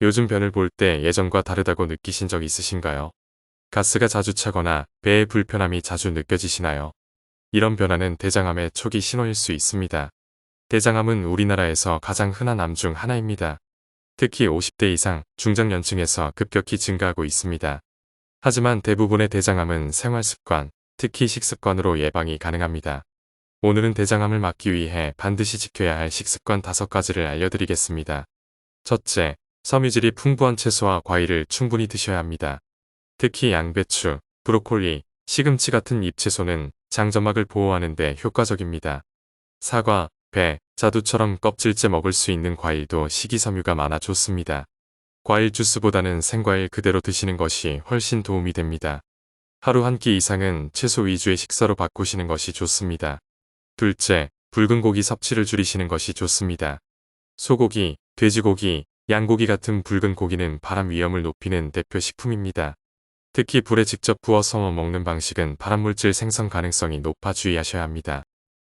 요즘 변을 볼 때 예전과 다르다고 느끼신 적 있으신가요? 가스가 자주 차거나 배의 불편함이 자주 느껴지시나요? 이런 변화는 대장암의 초기 신호일 수 있습니다. 대장암은 우리나라에서 가장 흔한 암 중 하나입니다. 특히 50대 이상 중장년층에서 급격히 증가하고 있습니다. 하지만 대부분의 대장암은 생활습관, 특히 식습관으로 예방이 가능합니다. 오늘은 대장암을 막기 위해 반드시 지켜야 할 식습관 5가지를 알려드리겠습니다. 첫째, 섬유질이 풍부한 채소와 과일을 충분히 드셔야 합니다. 특히 양배추, 브로콜리, 시금치 같은 잎채소는 장점막을 보호하는 데 효과적입니다. 사과, 배, 자두처럼 껍질째 먹을 수 있는 과일도 식이섬유가 많아 좋습니다. 과일 주스보다는 생과일 그대로 드시는 것이 훨씬 도움이 됩니다. 하루 한 끼 이상은 채소 위주의 식사로 바꾸시는 것이 좋습니다. 둘째, 붉은 고기 섭취를 줄이시는 것이 좋습니다. 소고기, 돼지고기, 양고기 같은 붉은 고기는 발암 위험을 높이는 대표 식품입니다. 특히 불에 직접 구워서 먹는 방식은 발암물질 생성 가능성이 높아 주의하셔야 합니다.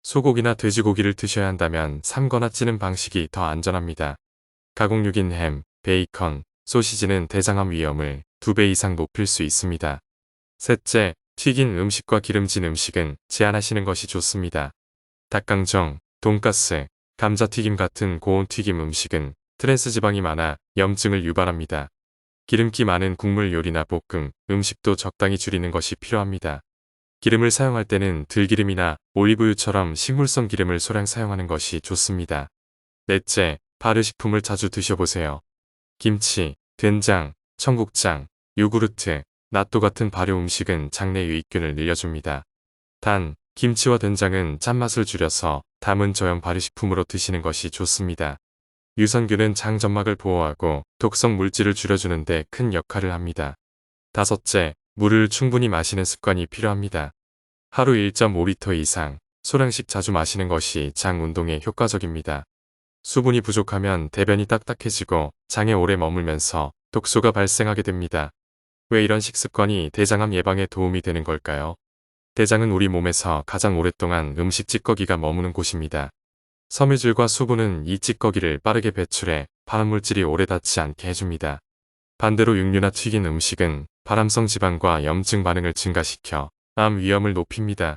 소고기나 돼지고기를 드셔야 한다면 삶거나 찌는 방식이 더 안전합니다. 가공육인 햄, 베이컨, 소시지는 대장암 위험을 2배 이상 높일 수 있습니다. 셋째, 튀긴 음식과 기름진 음식은 제한하시는 것이 좋습니다. 닭강정, 돈가스, 감자튀김 같은 고온 튀김 음식은 트랜스지방이 많아 염증을 유발합니다. 기름기 많은 국물 요리나 볶음, 음식도 적당히 줄이는 것이 필요합니다. 기름을 사용할 때는 들기름이나 올리브유처럼 식물성 기름을 소량 사용하는 것이 좋습니다. 넷째, 발효식품을 자주 드셔보세요. 김치, 된장, 청국장, 요구르트, 낫또 같은 발효 음식은 장내 유익균을 늘려줍니다. 단, 김치와 된장은 짠맛을 줄여서 담은 저염 발효식품으로 드시는 것이 좋습니다. 유산균은 장점막을 보호하고 독성 물질을 줄여주는 데 큰 역할을 합니다. 다섯째, 물을 충분히 마시는 습관이 필요합니다. 하루 1.5리터 이상, 소량씩 자주 마시는 것이 장 운동에 효과적입니다. 수분이 부족하면 대변이 딱딱해지고 장에 오래 머물면서 독소가 발생하게 됩니다. 왜 이런 식습관이 대장암 예방에 도움이 되는 걸까요? 대장은 우리 몸에서 가장 오랫동안 음식 찌꺼기가 머무는 곳입니다. 섬유질과 수분은 이 찌꺼기를 빠르게 배출해 발암물질이 오래 닿지 않게 해줍니다. 반대로 육류나 튀긴 음식은 발암성 지방과 염증 반응을 증가시켜 암 위험을 높입니다.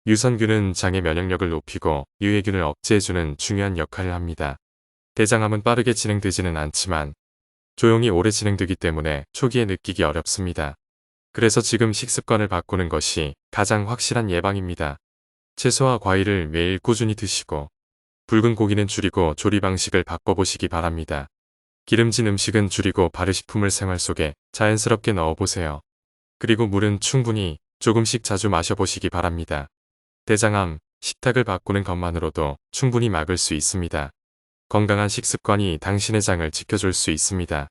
유산균은 장의 면역력을 높이고 유해균을 억제해주는 중요한 역할을 합니다. 대장암은 빠르게 진행되지는 않지만 조용히 오래 진행되기 때문에 초기에 느끼기 어렵습니다. 그래서 지금 식습관을 바꾸는 것이 가장 확실한 예방입니다. 채소와 과일을 매일 꾸준히 드시고 붉은 고기는 줄이고 조리 방식을 바꿔보시기 바랍니다. 기름진 음식은 줄이고 발효식품을 생활 속에 자연스럽게 넣어보세요. 그리고 물은 충분히 조금씩 자주 마셔보시기 바랍니다. 대장암, 식탁을 바꾸는 것만으로도 충분히 막을 수 있습니다. 건강한 식습관이 당신의 장을 지켜줄 수 있습니다.